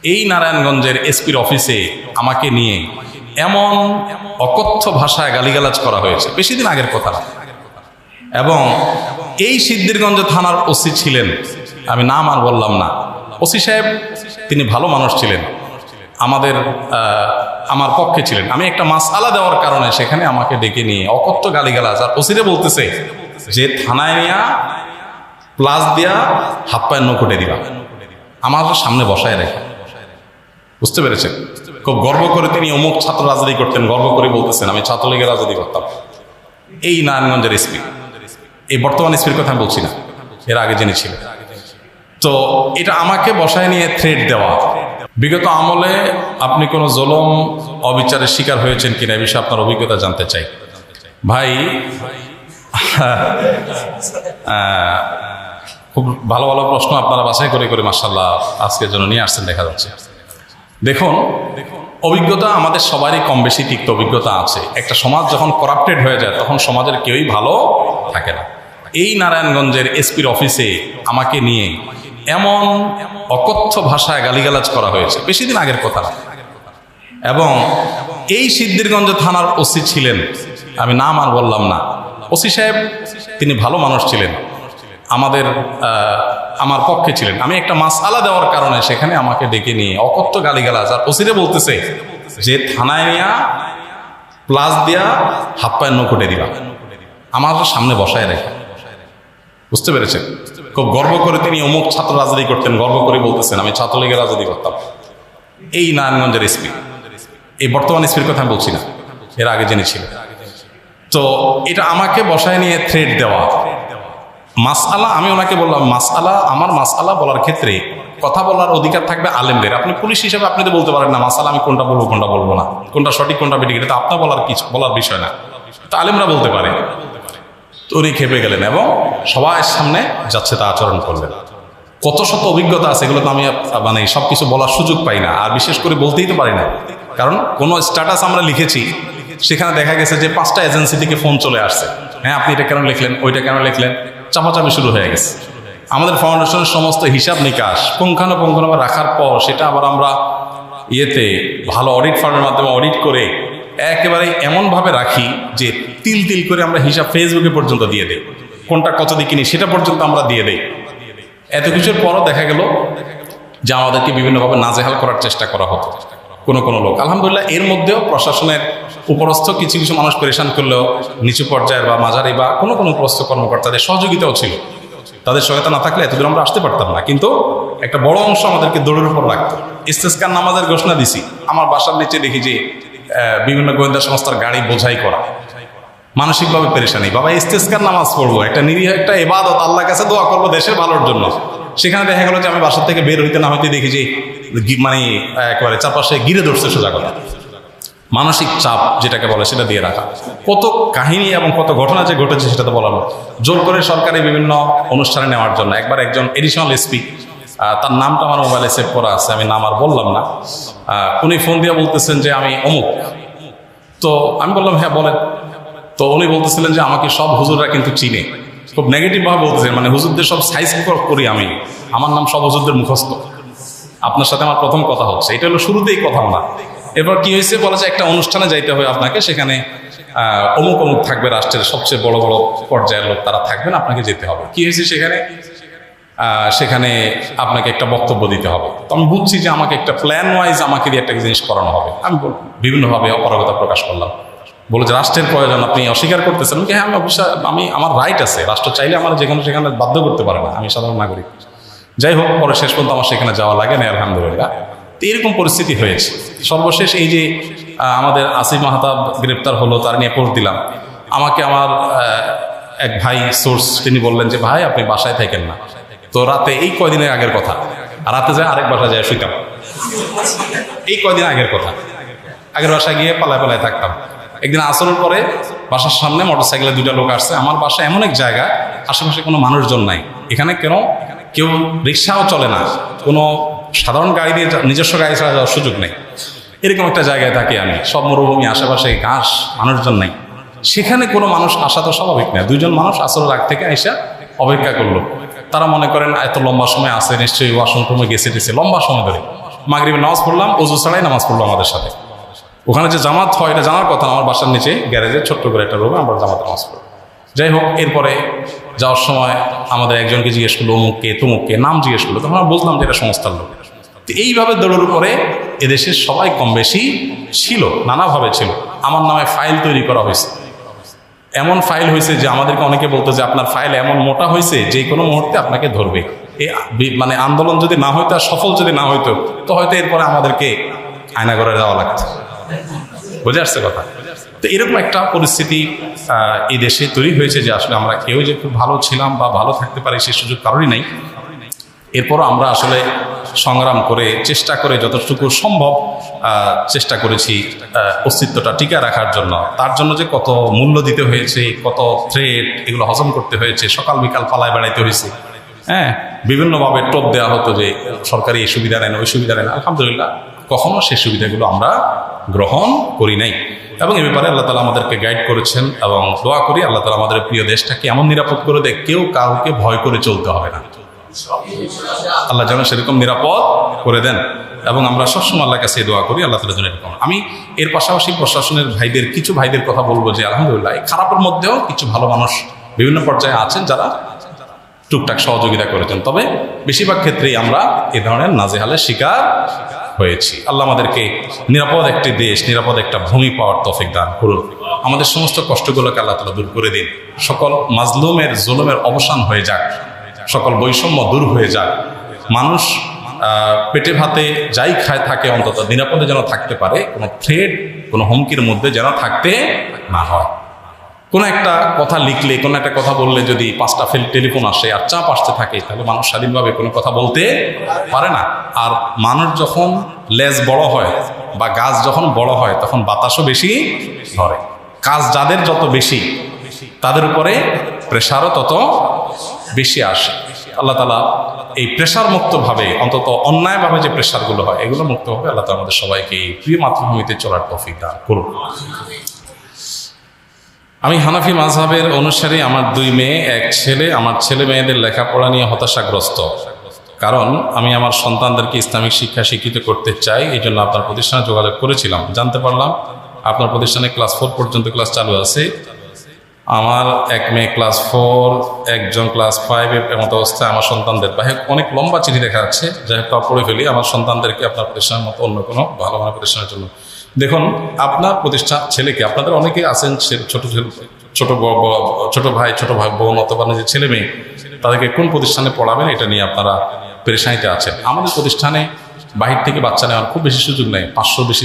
এই নারায়ণগঞ্জের এসপির অফিসে আমাকে নিয়ে এমন অকথ্য ভাষায় গালিগালাজ করা হয়েছে, বেশি দিন আগের কথা না। এবং এই সিদ্ধিরগঞ্জ থানার ওসি ছিলেন, আমি নাম আর বললাম না। ওসি সাহেব তিনি ভালো মানুষ ছিলেন, আমার পক্ষে ছিলেন। আমি একটা মাসআলা দেওয়ার কারণে সেখানে আমাকে ডেকে নিয়ে অকথ্য গালিগালাজ, আর ওসিরে বলতেছে যে থানায় নিয়া প্লাস দিয়া হাত পায়ের নকুটে দিবা, আমার সামনে বসায় রেখে। বুঝতে পেরেছেন? খুব গর্ব করে তিনি অমুক ছাত্র রাজনীতি করতেন, গর্ব করে বলতেছেন আমি ছাত্রলীগের রাজনীতি করতাম। এই নারায়ণগঞ্জের এসপি, এই বর্তমান এসপির কথা আমি বলছি না, এর আগে যিনি ছিলেন। তো এটা আমাকে বসায় নিয়ে থ্রেট দেওয়া। বিগত আমলে আপনি কোনো জুলুম অবিচারের শিকার হয়েছেন কিনা এই বিষয়ে আপনার অভিজ্ঞতা জানতে চাই। ভাই খুব ভালো ভালো প্রশ্ন আপনারা বাছাই করে করে মাশাআল্লাহ আজকের জন্য নিয়ে আসছেন দেখা যাচ্ছে। দেখুন, অভিজ্ঞতা আমাদের সবারই কম বেশি তিক্ত অভিজ্ঞতা আছে। একটা সমাজ যখন করাপ্টেড হয়ে যায় তখন সমাজের কেউই ভালো থাকে না। এই নারায়ণগঞ্জের এসপির অফিসে আমাকে নিয়ে এমন অকথ্য ভাষায় গালিগালাজ করা হয়েছে, বেশি দিন আগের কথা না। এবং এই সিদ্ধিরগঞ্জ থানার ওসি ছিলেন, আমি নাম আর বললাম না। ওসি সাহেব তিনি ভালো মানুষ ছিলেন, আমার পক্ষে ছিলেন। আমি একটা মাসআলা দেওয়ার কারণে সেখানে আমাকে ডেকে নিয়ে অকথ্য গালিগালাজ, আর ওসিরে বলতেছে যে থানায় নিয়া প্লাস দিয়া হাত পায়ের নকুটে দিবা, আমার সামনে বসায় রেখে। বুঝতে পেরেছেন? খুব গর্ব করে তিনি অমুক ছাত্র রাজনীতি করতেন, গর্ব করে বলতেছেন আমি ছাত্রলীগের রাজনীতি করতাম। এই নারায়ণগঞ্জের এসপি, এই বর্তমান এসপির কথা আমি বলছি না, এর আগে যিনি ছিলেন। তো এটা আমাকে বসায় নিয়ে থ্রেট দেওয়া। মাসআলা, আমি ওনাকে বললাম মাসআলা, আমার মাসআলা বলার ক্ষেত্রে কথা বলার অধিকার থাকবে আলেমদের। আপনি পুলিশ হিসেবে আপনি তো বলতে পারেন না মাসআলা আমি কোনটা বলবো কোনটা বলবো না, কোনটা সঠিক কোনটা বেঠিক, এটা তো আপনার বলার বিষয় না, তো আলেমরা বলতে পারে। তো উনি খেপে গেলেন এবং সবার সামনে যাচ্ছে তা আচরণ করলেন। কত শত অভিজ্ঞতা আছে, এগুলো তো আমি সবকিছু বলার সুযোগ পাই না, আর বিশেষ করে বলতেই তো পারি না। কারণ কোনো স্ট্যাটাস আমরা লিখেছি, সেখানে দেখা গেছে যে 5টা এজেন্সি থেকে ফোন চলে আসছে, হ্যাঁ আপনি এটা কেন লিখলেন, ওইটা কেন লিখলেন, চাপাচাপি শুরু হয়ে গেছে। আমাদের ফাউন্ডেশনের সমস্ত হিসাব নিকাশ পুঙ্খানুপুঙ্খভাবে রাখার পর সেটা আবার আমরা ভালো অডিট ফার্মের মাধ্যমে অডিট করে একেবারে এমনভাবে রাখি যে তিল তিল করে আমরা হিসাব ফেসবুকে পর্যন্ত দিয়ে দেই, কোনটা কত দিয়ে কিনি সেটা পর্যন্ত আমরা দিয়ে দেই। এত কিছুর পরও দেখা গেল যে আমাদেরকে বিভিন্নভাবে নাজেহাল করার চেষ্টা করা হতো কোনো লোক। আলহামদুলিল্লাহ এর মধ্যেও প্রশাসনের উপরস্থ কিছু কিছু মানুষ পরেশান করলেও নিচু পর্যায়ের বা মাঝারি বা কোনো উপরস্থ কর্মকর্তাদের সহযোগিতাও ছিল। তাদের সহায়তা না থাকলে এতদূর আমরা আসতে পারতাম না। কিন্তু একটা বড় অংশ আমাদেরকে দৌড়ের উপর রাখতো। ইস্তেসকার নামাজের ঘোষণা দিছি, আমার বাসার নিচে দেখি যে বিভিন্ন গোয়েন্দা সংস্থার গাড়ি বোঝাই করা, মানসিকভাবে পেরেশানি। বাবা ইস্তেসকার নামাজ পড়বো, একটা নিরীহ একটা ইবাদত, আল্লাহর কাছে দোয়া করবো দেশের ভালোর জন্য। সেখানে দেখা গেল যে আমি বাসার থেকে বের হইতে না হইতে দেখি যে একেবারে চারপাশে ঘিরে ধরছে সোজা কথা। মানসিক চাপ যেটাকে বলে সেটা দিয়ে রাখা। কত কাহিনী এবং কত ঘটনা যে ঘটেছে সেটা তো বলার, জোর করে সরকারি বিভিন্ন অনুষ্ঠানে নেওয়ার জন্য। একবার একজন এডিশনাল এসপি, তার নামটা আমার মোবাইলে সেভ করা আছে, আমি নাম আর বললাম না, উনি ফোন দিয়ে বলতেছেন যে আমি অমুক। তো আমি বললাম হ্যাঁ বলেন। তো উনি বলতেছিলেন যে আমাকে সব হুজুররা কিন্তু চিনে, খুব নেগেটিভভাবে বলতেছেন, হুজুরদের সব সাইজ করি আমি, আমার নাম সব হুজুরদের মুখস্থ, আপনার সাথে আমার প্রথম কথা হচ্ছে। এটা হলো শুরুতেই কথা না। এরপর কি হয়েছে বলে যে একটা অনুষ্ঠানে যাইতে হবে আপনাকে, সেখানে অমুক অমুক থাকবে, রাষ্ট্রের সবচেয়ে বড় বড় পর্যায়ের লোক তারা থাকবেন, আপনাকে যেতে হবে। কি হয়েছে সেখানে আপনাকে একটা বক্তব্য দিতে হবে। তো আমি বুঝছি যে আমাকে একটা প্ল্যান ওয়াইজ আমাকে দিয়ে একটা জিনিস করানো হবে। আমি বিভিন্নভাবে অপারগতা প্রকাশ করলাম, বলে যে রাষ্ট্রের প্রয়োজন আপনি অস্বীকার করতেছেন। হ্যাঁ আমি আমার রাইট আছে, রাষ্ট্র চাইলে আমার যেখানে সেখানে বাধ্য করতে পারে না, আমি সাধারণ নাগরিক। যাই হোক, পরে শেষ পর্যন্ত আমার সেখানে যাওয়া লাগে না আলহামদুলিল্লাহ। তো এরকম পরিস্থিতি হয়েছে। সর্বশেষ এই যে আমাদের আসিফ মাহতাব গ্রেপ্তার হলো, তার নিয়ে পোস্ট দিলাম। আমাকে আমার এক ভাই সোর্স তিনি বললেন যে ভাই আপনি বাসায় থাকেন না। তো রাতে, এই কয়দিনের আগের কথা, রাতে যায় আরেক বাসায় যায় শুইতাম। এই কয়দিন আগের কথা, আগের বাসায় গিয়ে পালায় পালায় থাকতাম। একদিন আসরের পরে বাসার সামনে মোটরসাইকেলে 2টা লোক আসছে। আমার বাসা এমন এক জায়গা, আশেপাশে কোনো মানুষজন নাই, এখানে কেউ রিক্সাও চলে না, কোনো সাধারণ গাড়ি দিয়ে নিজস্ব গাড়ি ছাড়া যাওয়ার সুযোগ নেই। এরকম একটা জায়গায় থাকি আমি, সব মরুভূমি, আশেপাশে ঘাস, মানুষজন নাই। সেখানে কোনো মানুষ আসা তো স্বাভাবিক না। 2জন মানুষ আসরের আগ থেকে এসে অপেক্ষা করলো। তারা মনে করেন এত লম্বা সময় আছে, নিশ্চয়ই ওয়াশরুমে গেছে লম্বা সময় ধরে। মাগরিবের নামাজ পড়লাম, ওযু ছাড়াই নামাজ পড়লো আমাদের সাথে। ওখানে যে জামাত হয় এটা জানার কথা না, আমার বাসার নিচে গ্যারেজে ছোট্ট করে একটা রুমে আমরা জামাতে নামাজ পড়ি। যাই হোক, এরপরে যাওয়ার সময় আমাদের একজনকে জিজ্ঞেস করলো অমুককে তমুককে, নাম জিজ্ঞেস করলো, তখন আমরা বুঝলাম যে এটা সংস্থার লোক। তো এইভাবে দৌড়ের উপরে এদেশের সবাই কম বেশি ছিল, নানাভাবে ছিল। আমার নামে ফাইল তৈরি করা হয়েছে, এমন ফাইল হয়েছে যে আমাদেরকে অনেকে বলতো যে আপনার ফাইল এমন মোটা হয়েছে যে কোনো মুহূর্তে আপনাকে ধরবে। মানে আন্দোলন যদি না হইতো আর সফল যদি না হইতো তো হয়তো এরপরে আমাদেরকে আয়নাঘরে যাওয়া লাগতো। বুঝে আসছে কথা? তো এরকম একটা পরিস্থিতি এই দেশে তৈরি হয়েছে যে আসলে আমরা কেউ যে খুব ভালো ছিলাম বা ভালো থাকতে পারি সে সুযোগ কারোরই নাই। এরপরও আমরা আসলে সংগ্রাম করে চেষ্টা করে যতটুকু সম্ভব চেষ্টা করেছি অস্তিত্বটা টিকে রাখার জন্য। তার জন্য যে কত মূল্য দিতে হয়েছে, কত থ্রেট, এগুলো হজম করতে হয়েছে, সকাল বিকাল পালায় বেড়াইতে হয়েছে। হ্যাঁ, বিভিন্নভাবে টোপ দেওয়া হতো যে সরকারি এই সুবিধা নেন ওই সুবিধা নেন। আলহামদুলিল্লাহ কখনো সেই সুবিধাগুলো আমরা গ্রহণ করি নাই, এবং এ ব্যাপারে আল্লাহ তাআলা আমাদেরকে গাইড করেছেন। এবং দোয়া করি আল্লাহ তাআলা আমাদের প্রিয় দেশটাকে এমন নিরাপদ করে দেয় কেউ কাউকে ভয় করে চলতে হবে না। আল্লাহ যেন সেরকম নিরাপদ করে দেন, এবং আমরা সবসময় আল্লাহর কাছে দোয়া করি আল্লাহ তাআলা যেন এরকম। আমি এর পাশাপাশি প্রশাসনের ভাইদের কিছু ভাইদের কথা বলবো যে আলহামদুলিল্লাহ এই খারাপের মধ্যেও কিছু ভালো মানুষ বিভিন্ন পর্যায়ে আছেন যারা টুকটাক সহযোগিতা করেছেন। তবে বেশিরভাগ ক্ষেত্রেই আমরা এ ধরনের নাজেহালের শিকার হয়েছি। আল্লাহ আমাদেরকে নিরাপদ একটি দেশ, নিরাপদ একটা ভূমি পাওয়ার তৌফিক দান করুন। আমাদের সমস্ত কষ্টগুলোকে আল্লাহ তাআলা দূর করে দিন। সকল মাজলুমের জুলুমের অবসান হয়ে যাক, সকল বৈষম্য দূর হয়ে যাক। মানুষ পেটে ভাতে যাই খায় থাকে অন্তত নিরাপদে যেন থাকতে পারে, কোনো থ্রেট, কোনো হুমকির মধ্যে যেন থাকতে না হয়। কোনো একটা কথা লিখলে, কোনো একটা কথা বললে যদি 5টা টেলিফোন আসে আর চাপ আসতে থাকে তাহলে মানুষ স্বাধীনভাবে কোনো কথা বলতে পারে না। আর মানুষ যখন লেজ বড় হয় বা গাছ যখন বড় হয় তখন বাতাসও বেশি ধরে। কাজ যাদের যত বেশি তাদের উপরে প্রেশারও তত বেশি আসে। আল্লাহ তাআলা এই প্রেশার মুক্তভাবে, অন্তত অন্যায়ভাবে যে প্রেশারগুলো হয় এগুলো মুক্তভাবে আল্লাহ তাআলা আমাদের সবাইকে এই প্রিয় মাতৃভূমিতে চলার তৌফিক দান করুন। আমি হানাফি মাযহাবের অনুসারী। আমার 2 মেয়ে, 1 ছেলে। আমার ছেলে মেয়েদের লেখাপড়া নিয়ে হতাশাগ্রস্ত, কারণ আমি আমার সন্তানদেরকে ইসলামিক শিক্ষা শিক্ষিত করতে চাই। এই জন্য আপনার প্রতিষ্ঠানে যোগাযোগ করেছিলাম। জানতে পারলাম আপনার প্রতিষ্ঠানে ক্লাস 4 পর্যন্ত ক্লাস চালু আছে। আমার 1 মেয়ে ক্লাস 4, একজন ক্লাস 5 এর মতো অবস্থায় আমার সন্তানদের। অনেক লম্বা চিঠি দেখা যাচ্ছে, যাই হোক পড়ে ফেলি। আমার সন্তানদেরকে আপনার প্রতিষ্ঠানের মতো অন্য কোনো ভালো মানের প্রতিষ্ঠানের জন্য দেখুন। আপনার প্রতিষ্ঠান ছেলেকে, আপনাদের অনেকেই আছেন ছোট ভাই বোন অথবা নিজের ছেলে মেয়ে, তাদেরকে কোন প্রতিষ্ঠানে পড়াবেন এটা নিয়ে আপনারা পেরেশানিতে আছেন। আমাদের প্রতিষ্ঠানে বাহির থেকে বাচ্চা নেওয়ার খুব বেশি সুযোগ নেই, 500 বেশি